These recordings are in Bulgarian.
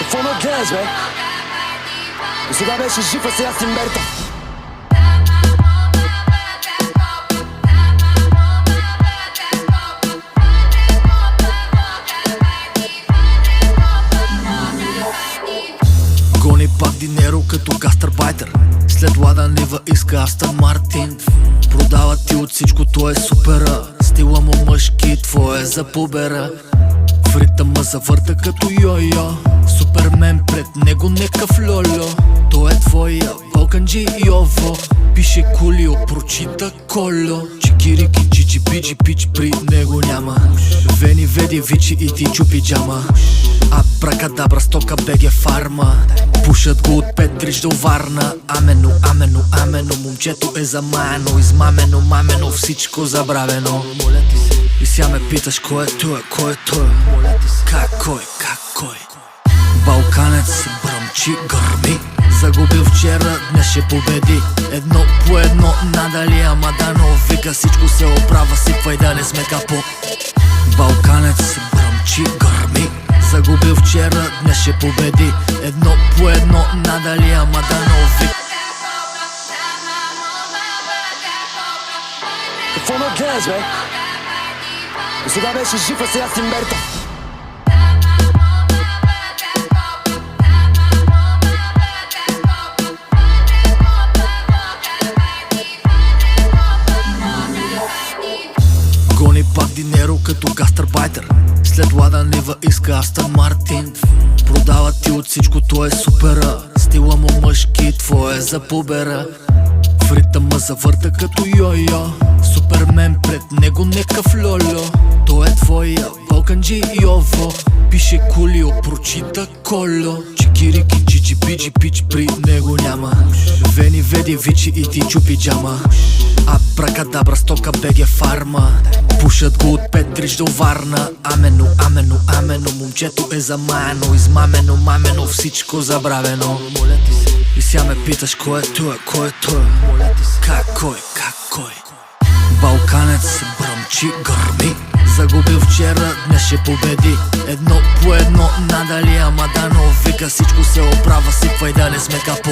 Какво ме гледаш, бе? Сега беше жив, а сега си мертъв. Гони пак динеро като гастарбайтер. След Лада Нива иска Астън Мартин. Продава ти от всичко, то е супера. Стила му мъжки, твое за побера. В ритъма завърта като йо-йо. Супермен пред него некъв льо-льо. Той е твоя Балканджи Йово. Пише Кулио, прочита Коло. Чикирики, чичи, пичи, пич, при него няма. Вени, веди, вичи и ти чупи джама. Абракадабра, стока, беге фарма. Пушат го от Петрич до Варна. Амено, амено, амено. Момчето е замаяно, измамено, мамено. Всичко забравено. И сега ме питаш кой е той, кой е той. Как кой? Балканец бръмчи, гърми. Загубил вчера, днес ще победи. Едно по едно, надали Амадано. Вика всичко се оправя, сипвай да не сме капо. Балканец бръмчи, гърми. Загубил вчера, днес ще победи. Едно по едно, надали Амадано. Вика. Какво ме гледаш, бе? Сега беше жив, а сега си мертъв. Гони пак динеро като гастарбайтер. След Лада Нива иска Астън Мартин. Продава ти от всичко, то е супера. Стила му мъжки, твое за побера. В ритъма завърта като йо-йо. Супермен пред него некъв льо-льо. Той е твоя Балканджи Йово. Пише Кулио, прочита Коло. Чикирики, чичи, пичи, пич, при него няма. Вени, веди, вичи и ти чупи джама. Абракадабра, стока, беге фарма. Пушат го от Петрич до Варна. Амено, амено, амено. Момчето е замаяно, измамено, мамено. Всичко забравено. И сега ме питаш кой е той, кой е той. Как кой? Балканец бръмчи, гърми. Загубил вчера, днес ще победи. Едно по едно, надали Амадано. Вика всичко се оправя, сипвай да не сме капо.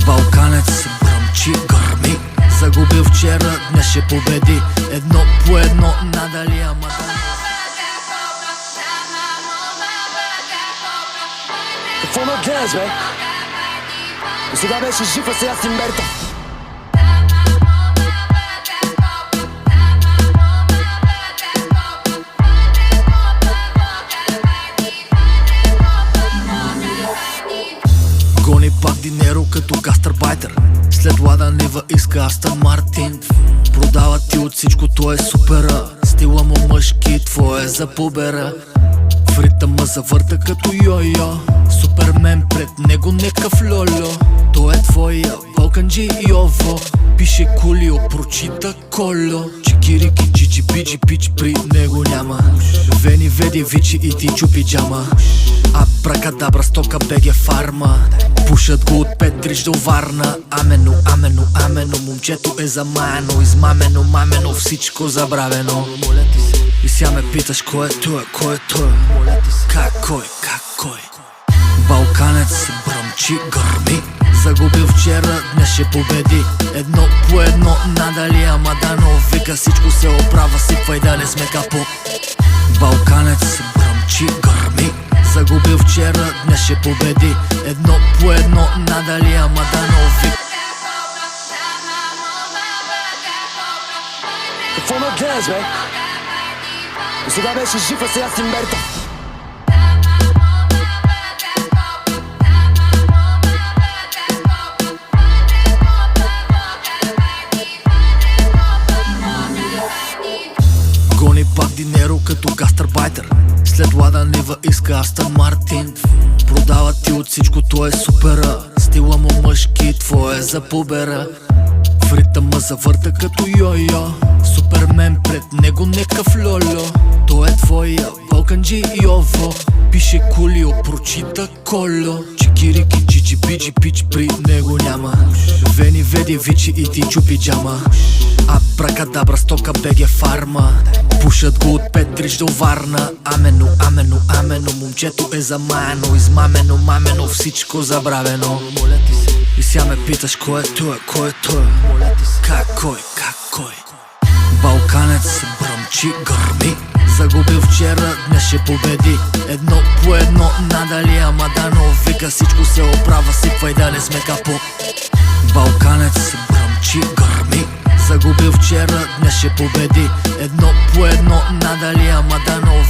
Балканец бръмчи, гърми. Загубил вчера, днес ще победи. Едно по едно, надали Амадано. Какво ме гледаш, бе? Сега беше жив, а сега си мертъв. Гони пак динеро като гастарбайтер. След Лада Нива иска Астън Мартин. Продава ти от всичко, то е супера. Стила му мъжки, твое за побера. В ритъма завърта като йо-йо. Супермен пред него некъв льо-льо. Той е твоя Балканджи Йово. Пише Кулио, прочита Коло. Чикирики, чичи, пичи, пич, при него няма. Вени, веди, вичи и ти чупи джама. Абракадабра, стока, беге фарма. Пушат го от Петрич до Варна. Амено, амено, амено. Момчето е замаяно, измамено, мамено. Всичко забравено. И сега ме питаш кой е той, Как кой? Балканец бръмчи, гърми. Загубил вчера, днес ще победи. Едно по едно, надали Амадано. Вика всичко се оправя, сипвай да не сме капо. Балканец бръмчи, гърми. Загубил вчера, днес ще победи. Едно по едно, надали Амадано. Вика. Какво ме гледаш, бе? Сега беше жив, а сега си мертъв. Гони пак динеро като гастарбайтер. След Лада Нива иска Астън Мартин. Продава ти от всичко, то е супера. Стила му мъжки, твое за побера. В ритъма завърта като йо-йо. Супермен пред него некъв льо-льо. Той е твоя Балканджи Йово. Пише Кулио, прочита Коло. Чикирики, чичи, пичи, пич, при него няма. Вени, веди, вичи и ти чупи джама. Абракадабра, стока, беге фарма. Пушат Пушат го от Петрич до Варна. Амено, амено, амено, момчето е замаяно, измамено, мамено, всичко забравено. И сега ме питаш кой е той, кой е той? Как кой? Балканец бръмчи, гърми. Загубил вчера, днес ще победи. Едно по едно надали, ама дано вика всичко се оправя, сипвай да не сме капо. Балканец бръмчи, гърми. Загубил вчера, днес ще победи. Едно по едно надали, ама дано вика